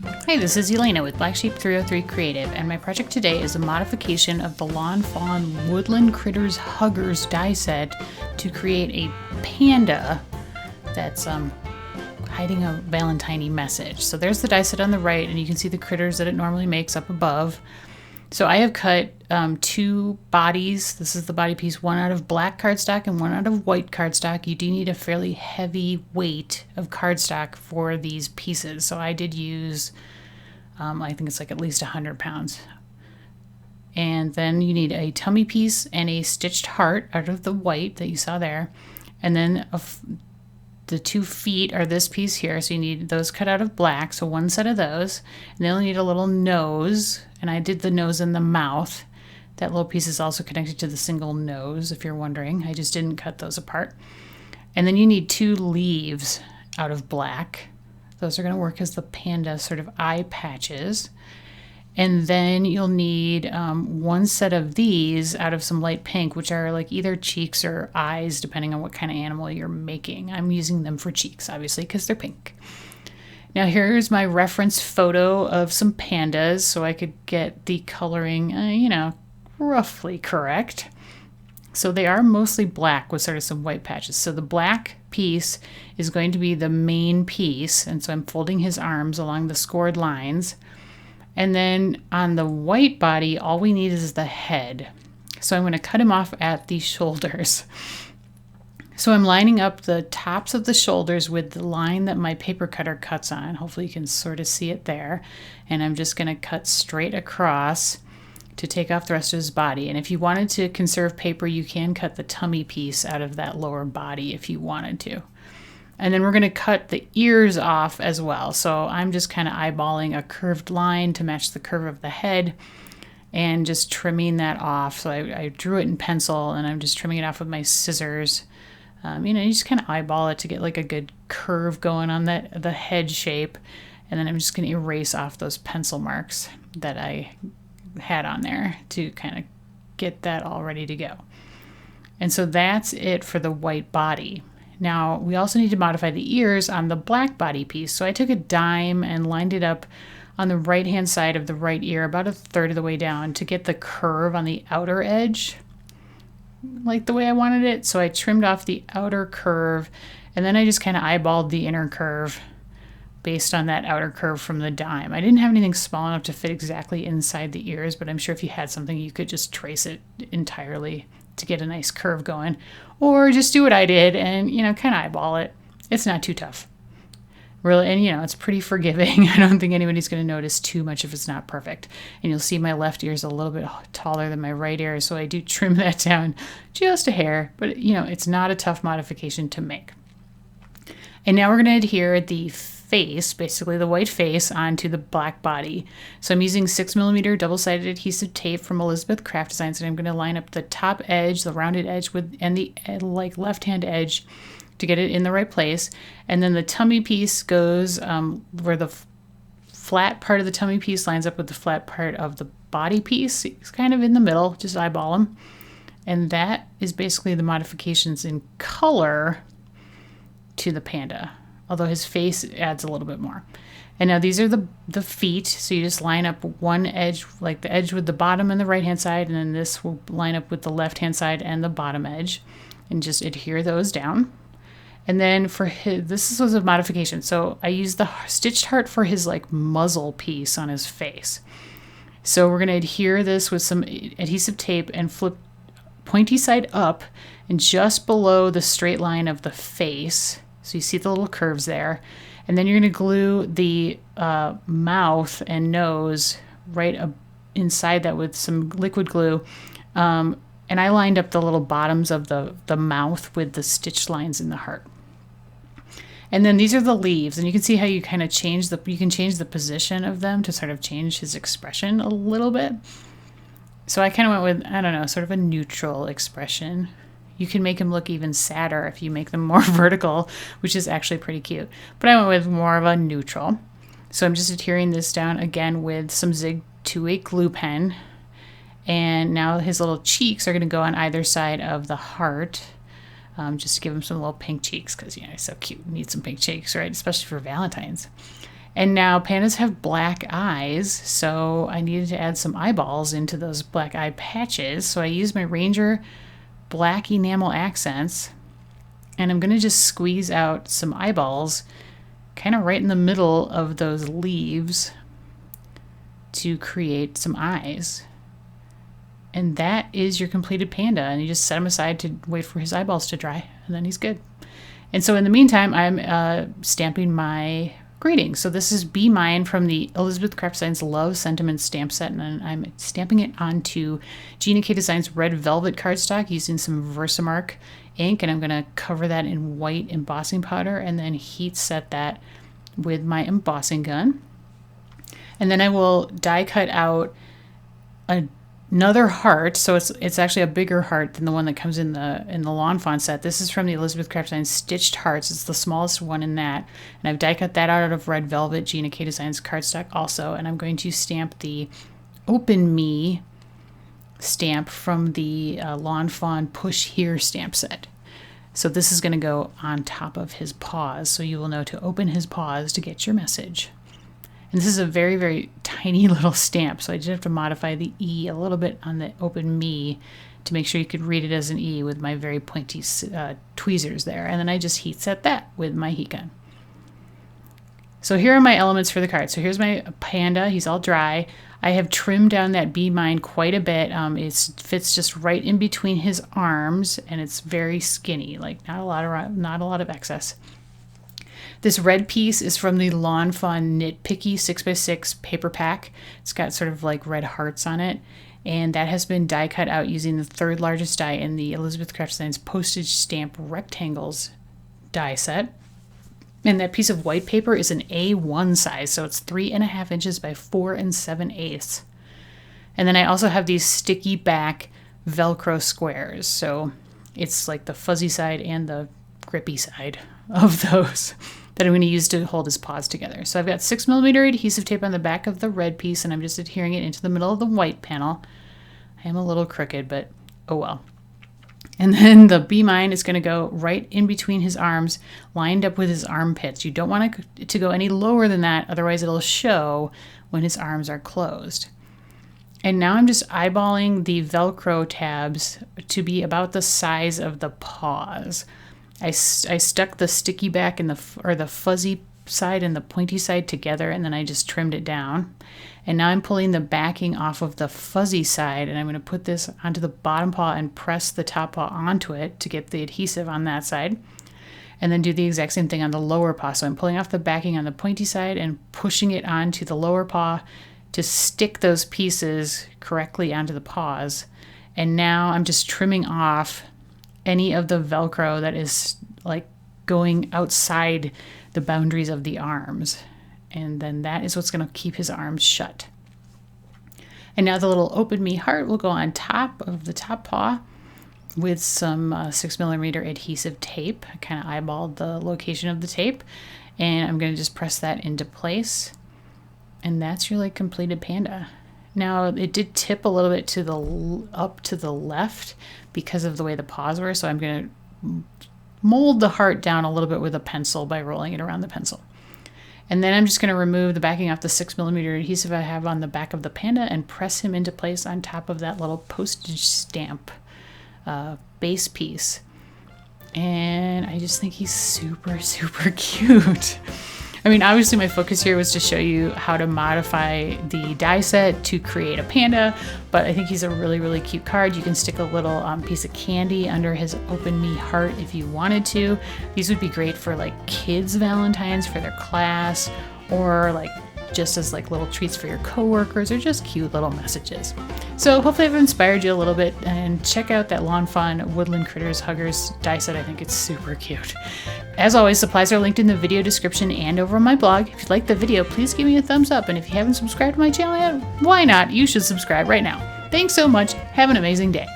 Hi, this is Elena with Black Sheep 303 Creative, and my project today is a modification of the Fawn Woodland Critters Huggers die set to create a panda that's hiding a Valentine message. So there's the die set on the right, and you can see the critters that it normally makes up above. So I have cut two bodies. This is the body piece, one out of black cardstock and one out of white cardstock. You do need a fairly heavy weight of cardstock for these pieces. So I did use, I think it's like at least 100 pounds. And then you need a tummy piece and a stitched heart out of the white that you saw there. And then the 2 feet are this piece here, so you need those cut out of black, so one set of those. And then you'll need a little nose, and I did the nose and the mouth. That little piece is also connected to the single nose, if you're wondering. I just didn't cut those apart. And then you need 2 leaves out of black. Those are going to work as the panda sort of eye patches. And then you'll need 1 set of these out of some light pink, which are like either cheeks or eyes, depending on what kind of animal you're making. I'm using them for cheeks, obviously, because they're pink. Now here's my reference photo of some pandas, so I could get the coloring, roughly correct. So they are mostly black with sort of some white patches. So the black piece is going to be the main piece, and so I'm folding his arms along the scored lines. And then on the white body, all we need is the head. So I'm going to cut him off at the shoulders. So I'm lining up the tops of the shoulders with the line that my paper cutter cuts on. Hopefully you can sort of see it there. And I'm just going to cut straight across to take off the rest of his body. And if you wanted to conserve paper, you can cut the tummy piece out of that lower body if you wanted to. And then we're going to cut the ears off as well. So I'm just kind of eyeballing a curved line to match the curve of the head and just trimming that off. So I drew it in pencil and I'm just trimming it off with my scissors. You just kind of eyeball it to get like a good curve going on the head shape. And then I'm just going to erase off those pencil marks that I had on there to kind of get that all ready to go. And so that's it for the white body. Now, we also need to modify the ears on the black body piece. So I took a dime and lined it up on the right-hand side of the right ear, about 1/3 of the way down, to get the curve on the outer edge, like the way I wanted it. So I trimmed off the outer curve, and then I just kind of eyeballed the inner curve based on that outer curve from the dime. I didn't have anything small enough to fit exactly inside the ears, but I'm sure if you had something, you could just trace it entirely to get a nice curve going, or just do what I did and, kind of eyeball it. It's not too tough, really. And, it's pretty forgiving. I don't think anybody's going to notice too much if it's not perfect. And you'll see my left ear is a little bit taller than my right ear, so I do trim that down just a hair, but, it's not a tough modification to make. And now we're going to adhere the face, basically the white face, onto the black body. So I'm using 6mm double-sided adhesive tape from Elizabeth Craft Designs, and I'm going to line up the top edge, the rounded edge, and the left-hand edge to get it in the right place. And then the tummy piece goes where the flat part of the tummy piece lines up with the flat part of the body piece. It's kind of in the middle, just eyeball them. And that is basically the modifications in color to the panda, although his face adds a little bit more. And now these are the feet, so you just line up one edge, like the edge with the bottom and the right-hand side, and then this will line up with the left-hand side and the bottom edge, and just adhere those down. And then for this was a modification, so I used the stitched heart for his muzzle piece on his face. So we're going to adhere this with some adhesive tape and flip pointy side up and just below the straight line of the face. So you see the little curves there. And then you're going to glue the mouth and nose right inside that with some liquid glue. And I lined up the little bottoms of the mouth with the stitched lines in the heart. And then these are the leaves. And you can see how you kind of change the position of them to sort of change his expression a little bit. So I kind of went with, I don't know, sort of a neutral expression. You can make them look even sadder if you make them more vertical, which is actually pretty cute. But I went with more of a neutral. So I'm just adhering this down again with some Zig 2-8 glue pen. And now his little cheeks are going to go on either side of the heart. Just to give him some little pink cheeks because, he's so cute. Need some pink cheeks, right? Especially for Valentine's. And now pandas have black eyes, so I needed to add some eyeballs into those black eye patches. So I used my Ranger black enamel accents, and I'm going to just squeeze out some eyeballs kind of right in the middle of those leaves to create some eyes. And that is your completed panda, and you just set him aside to wait for his eyeballs to dry, and then he's good. And so in the meantime, I'm stamping my greeting. So this is Be Mine from the Elizabeth Craft Designs Love Sentiment stamp set, and I'm stamping it onto Gina K Designs Red Velvet cardstock using some Versamark ink, and I'm going to cover that in white embossing powder and then heat set that with my embossing gun. And then I will die cut out another heart, so it's actually a bigger heart than the one that comes in the Lawn Fawn set. This is from the Elizabeth Craft Designs Stitched Hearts. It's the smallest one in that, and I've die cut that out of Red Velvet Gina K Designs cardstock also, and I'm going to stamp the Open Me stamp from the Lawn Fawn Push Here stamp set. So this is going to go on top of his paws, so you will know to open his paws to get your message. And this is a very, very tiny little stamp, so I did have to modify the E a little bit on the Open Me to make sure you could read it as an E with my very pointy tweezers there. And then I just heat set that with my heat gun. So here are my elements for the card. So here's my panda. He's all dry. I have trimmed down that Be Mine quite a bit. It fits just right in between his arms, and it's very skinny, like not a lot of excess. This red piece is from the Lawn Fawn Nitpicky 6x6 paper pack. It's got sort of like red hearts on it, and that has been die cut out using the third largest die in the Elizabeth Craft Designs Postage Stamp Rectangles die set. And that piece of white paper is an A1 size, so it's 3.5 inches by 4 7/8. And then I also have these sticky back Velcro squares, so it's like the fuzzy side and the grippy side of those that I'm going to use to hold his paws together. So I've got 6mm adhesive tape on the back of the red piece, and I'm just adhering it into the middle of the white panel. I am a little crooked, but oh well. And then the Be Mine is going to go right in between his arms, lined up with his armpits. You don't want it to go any lower than that, otherwise it'll show when his arms are closed. And now I'm just eyeballing the Velcro tabs to be about the size of the paws. I stuck the sticky back and the fuzzy side and the pointy side together, and then I just trimmed it down. And now I'm pulling the backing off of the fuzzy side, and I'm going to put this onto the bottom paw and press the top paw onto it to get the adhesive on that side. And then do the exact same thing on the lower paw. So I'm pulling off the backing on the pointy side and pushing it onto the lower paw to stick those pieces correctly onto the paws. And now I'm just trimming off any of the Velcro that is like going outside the boundaries of the arms. And then that is what's going to keep his arms shut. And now the little Open Me heart will go on top of the top paw with some 6mm adhesive tape. I kind of eyeballed the location of the tape, and I'm going to just press that into place. And that's your like completed panda. Now it did tip a little bit to the up to the left because of the way the paws were, so I'm going to mold the heart down a little bit with a pencil by rolling it around the pencil. And then I'm just going to remove the backing off the 6mm adhesive I have on the back of the panda and press him into place on top of that little postage stamp base piece. And I just think he's super, super cute. I mean, obviously my focus here was to show you how to modify the die set to create a panda, but I think he's a really, really cute card. You can stick a little piece of candy under his Open Me heart if you wanted to. These would be great for like kids' Valentines for their class, or like just as like little treats for your coworkers, or just cute little messages. So hopefully I've inspired you a little bit, and check out that Lawn Fawn Woodland Critters Huggers die set. I think it's super cute. As always, supplies are linked in the video description and over on my blog. If you liked the video, please give me a thumbs up, and if you haven't subscribed to my channel yet, why not? You should subscribe right now. Thanks so much. Have an amazing day.